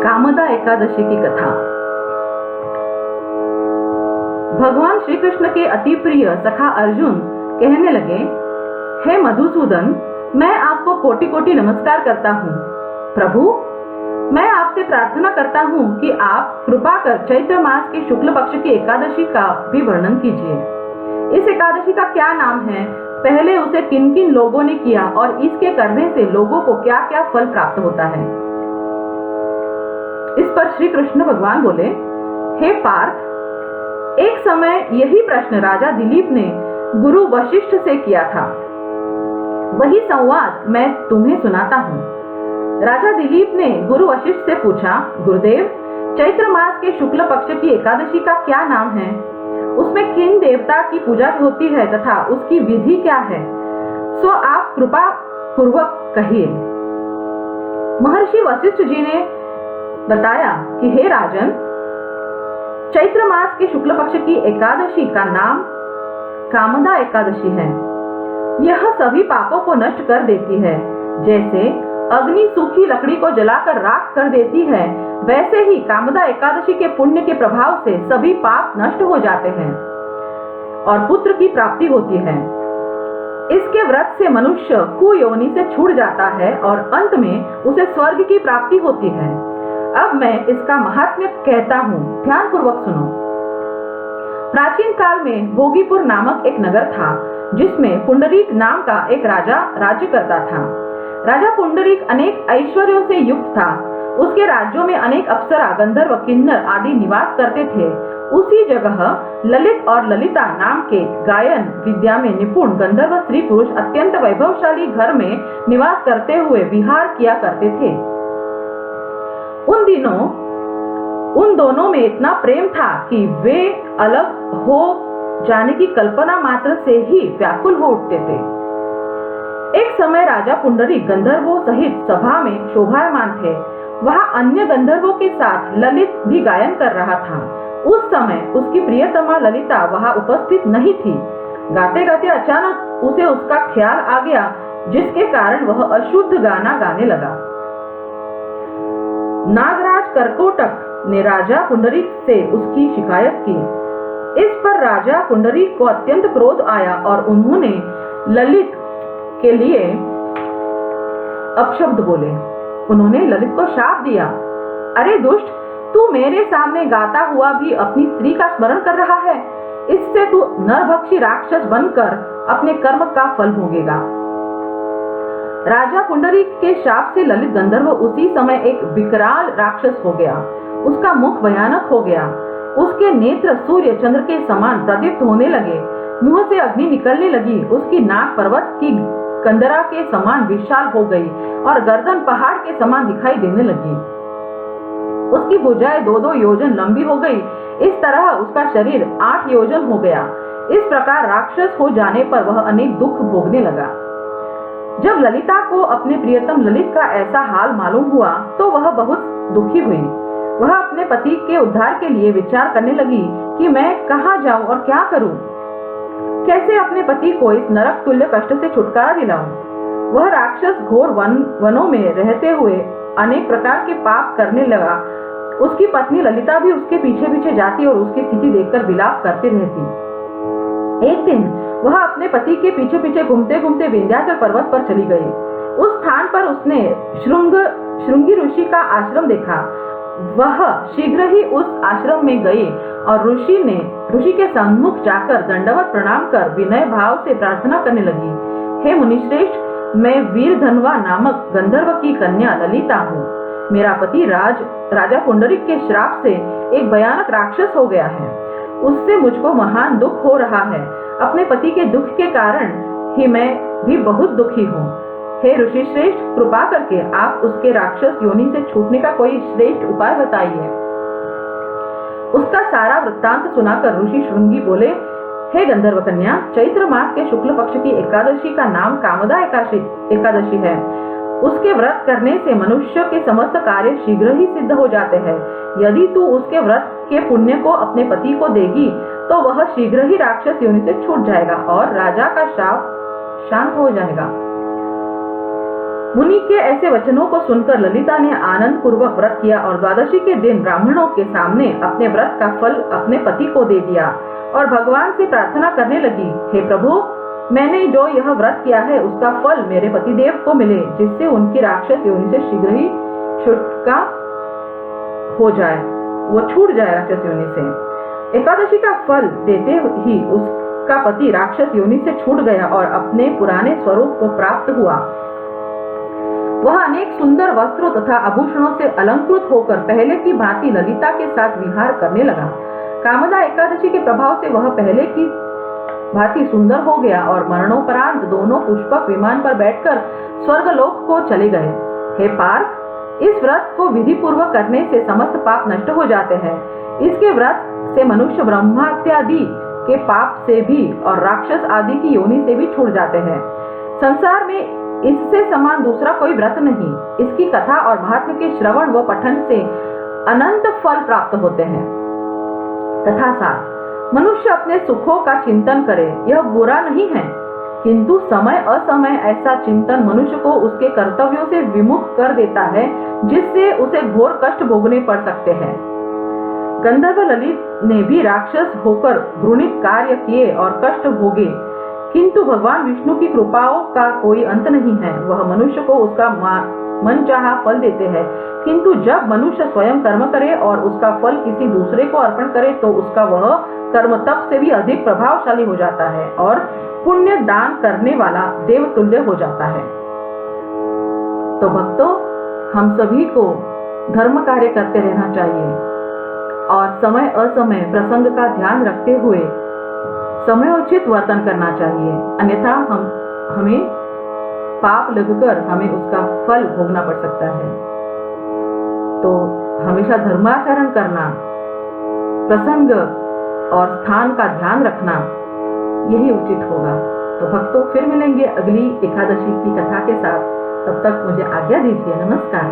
कामदा एकादशी की कथा। भगवान श्री कृष्ण के अति प्रिय सखा अर्जुन कहने लगे, हे मधुसूदन, मैं आपको कोटि कोटि नमस्कार करता हूँ। प्रभु, मैं आपसे प्रार्थना करता हूँ कि आप कृपा कर चैत्र मास के शुक्ल पक्ष की एकादशी का भी वर्णन कीजिए। इस एकादशी का क्या नाम है, पहले उसे किन किन लोगों ने किया और इसके करने से लोगों को क्या क्या फल प्राप्त होता है। इस पर श्री कृष्ण भगवान बोले, हे पार्थ, एक समय यही प्रश्न राजा दिलीप ने गुरु वशिष्ठ से किया था। वही संवाद मैं तुम्हें सुनाता हूँ। राजा दिलीप ने गुरु वशिष्ठ से पूछा, गुरुदेव, चैत्र मास के शुक्ल पक्ष की एकादशी का क्या नाम है? उसमें किन देवता की पूजा होती है तथा उसकी विधि क्या है? सो आप कृपा पूर्वक कहिए। महर्षि वशिष्ठ जी ने बताया कि हे राजन, चैत्र मास के शुक्ल पक्ष की एकादशी का नाम कामदा एकादशी है। यह सभी पापों को नष्ट कर देती है। जैसे अग्नि सूखी लकड़ी को जलाकर राख कर देती है, वैसे ही कामदा एकादशी के पुण्य के प्रभाव से सभी पाप नष्ट हो जाते हैं और पुत्र की प्राप्ति होती है। इसके व्रत से मनुष्य कुयोनि से छूट जाता है और अंत में उसे स्वर्ग की प्राप्ति होती है। अब मैं इसका महात्म्य कहता हूँ, ध्यान पूर्वक सुनो। प्राचीन काल में भोगीपुर नामक एक नगर था, जिसमें पुंडरीक नाम का एक राजा राज्य करता था। राजा पुंडरीक अनेक ऐश्वर्यों से युक्त था। उसके राज्यों में अनेक अप्सरा, गंधर्व, किन्नर आदि निवास करते थे। उसी जगह ललित और ललिता नाम के गायन विद्या में निपुण गंधर्व स्त्री पुरुष अत्यंत वैभवशाली घर में निवास करते हुए विहार किया करते थे। उन दिनों उन दोनों में इतना प्रेम था कि वे अलग हो जाने की कल्पना मात्र से ही व्याकुल हो उठते थे। एक समय राजा पुंडरीक गंधर्वों सहित सभा में शोभायमान थे। वहां अन्य गंधर्वों के साथ ललित भी गायन कर रहा था। उस समय उसकी प्रियतमा ललिता वहां उपस्थित नहीं थी। गाते गाते अचानक उसे उसका ख्याल आ गया, जिसके कारण वह अशुद्ध गाना गाने लगा। नागराज करकोटक ने राजा पुंडरीक से उसकी शिकायत की। इस पर राजा पुंडरीक को अत्यंत क्रोध आया और उन्होंने ललित के लिए अपशब्द बोले। उन्होंने ललित को शाप दिया, अरे दुष्ट, तू मेरे सामने गाता हुआ भी अपनी स्त्री का स्मरण कर रहा है। इससे तू नरभक्षी राक्षस बनकर अपने कर्म का फल भोगेगा। राजा पुंडरीक के शाप से ललित गंधर्व उसी समय एक विकराल राक्षस हो गया। उसका मुख भयानक हो गया। उसके नेत्र सूर्य चंद्र के समान प्रदीप्त होने लगे। मुंह से अग्नि निकलने लगी। उसकी नाक पर्वत की कंदरा के समान विशाल हो गई और गर्दन पहाड़ के समान दिखाई देने लगी। उसकी भुजाएं 2-2 योजन लंबी हो गई। इस तरह उसका शरीर 8 योजन हो गया। इस प्रकार राक्षस हो जाने पर वह अनेक दुख भोगने लगा। जब ललिता को अपने प्रियतम ललित का ऐसा हाल मालूम हुआ तो वह बहुत दुखी हुई। वह अपने पति के उद्धार के लिए विचार करने लगी कि मैं कहाँ जाऊं और क्या करूं, कैसे अपने पति को इस नरक तुल्य कष्ट से छुटकारा दिलाऊं। वह राक्षस घोर वनों में रहते हुए अनेक प्रकार के पाप करने लगा। उसकी पत्नी ललिता भी उसके पीछे पीछे जाती और उसकी स्थिति देखकर विलाप करती रहती। एक दिन वह अपने पति के पीछे पीछे घूमते घूमते विंध्याचल पर्वत पर चली गई। उस स्थान पर उसने श्रृंगी ऋषि का आश्रम देखा। वह शीघ्र ही उस आश्रम में गई और ऋषि के सम्मुख जाकर दंडवत प्रणाम कर विनय भाव से प्रार्थना करने लगी, हे मुनिश्रेष्ठ, मैं वीरधनवा नामक गंधर्व की कन्या ललिता हूँ। मेरा पति राजा पुंडरीक के श्राप से एक भयानक राक्षस हो गया है। उससे मुझको महान दुख हो रहा है। अपने पति के दुख के कारण ही मैं भी बहुत दुखी हूँ। हे ऋषि श्रेष्ठ, कृपा करके आप उसके राक्षस योनि से छूटने का कोई श्रेष्ठ उपाय बताइए। उसका सारा वृत्तांत सुनाकर ऋषि श्रृंगी बोले, हे गंधर्व कन्या, चैत्र मास के शुक्ल पक्ष की एकादशी का नाम कामदा एकादशी है। उसके व्रत करने से मनुष्य के समस्त कार्य शीघ्र ही सिद्ध हो जाते हैं। यदि तू उसके व्रत के पुण्य को अपने पति को देगी तो वह शीघ्र ही राक्षस योनि से छूट जाएगा और राजा का शाप शांत हो जाएगा। मुनि के ऐसे वचनों को सुनकर ललिता ने आनंद पूर्वक व्रत किया और द्वादशी के दिन ब्राह्मणों के सामने अपने व्रत का फल अपने पति को दे दिया और भगवान से प्रार्थना करने लगी, हे प्रभु, मैंने जो यह व्रत किया है उसका फल मेरे पतिदेव को मिले, जिससे उनकी राक्षस योनि से शीघ्र ही छुटका हो जाए, वो छूट जाए राक्षस योनि से। एकादशी का फल देते ही उसका पति राक्षस योनि से छूट गया और अपने पुराने स्वरूप को प्राप्त हुआ। वह अनेक सुंदर वस्त्रों तथा आभूषणों से अलंकृत होकर पहले की भांति ललिता के साथ विहार करने लगा। कामदा एकादशी के प्रभाव से वह पहले की भांति सुंदर हो गया और मरणोपरांत दोनों पुष्पक विमान पर बैठकर स्वर्गलोक को चले गए। हे पार्थ, इस व्रत को विधि पूर्वक करने से समस्त पाप नष्ट हो जाते हैं। इसके व्रत से मनुष्य ब्रह्मात्यादि के पाप से भी और राक्षस आदि की योनि से भी छूट जाते हैं। संसार में इससे समान दूसरा कोई व्रत नहीं। इसकी कथा और महात्म्य के श्रवण व पठन से अनंत फल प्राप्त होते हैं। तथा साथ मनुष्य अपने सुखों का चिंतन करे, यह बुरा नहीं है, किंतु समय असमय ऐसा चिंतन मनुष्य को उसके कर्तव्यों से विमुख कर देता है, जिससे उसे घोर कष्ट भोगने पड़ सकते हैं। गंधर्व ललित ने भी राक्षस होकर घृणित कार्य किए और कष्ट भोगे, किंतु भगवान विष्णु की कृपाओं का कोई अंत नहीं है। वह मनुष्य को उसका मनचाहा फल देते हैं, किंतु जब मनुष्य स्वयं कर्म करे और उसका फल किसी दूसरे को अर्पण करे तो उसका वह कर्म तप से भी अधिक प्रभावशाली हो जाता है और पुण्य दान करने वाला देवतुल्य हो जाता है। तो भक्तों, हम सभी को धर्म कार्य करते रहना चाहिए और समय असमय प्रसंग का ध्यान रखते हुए समयोचित वर्तन करना चाहिए, अन्यथा हमें पाप लगकर हमें उसका फल भोगना पड़ सकता है। तो हमेशा धर्माचरण करना, प्रसंग और स्थान का ध्यान रखना, यही उचित होगा। तो भक्तों, फिर मिलेंगे अगली एकादशी की कथा के साथ। तब तक मुझे आज्ञा दीजिए। नमस्कार।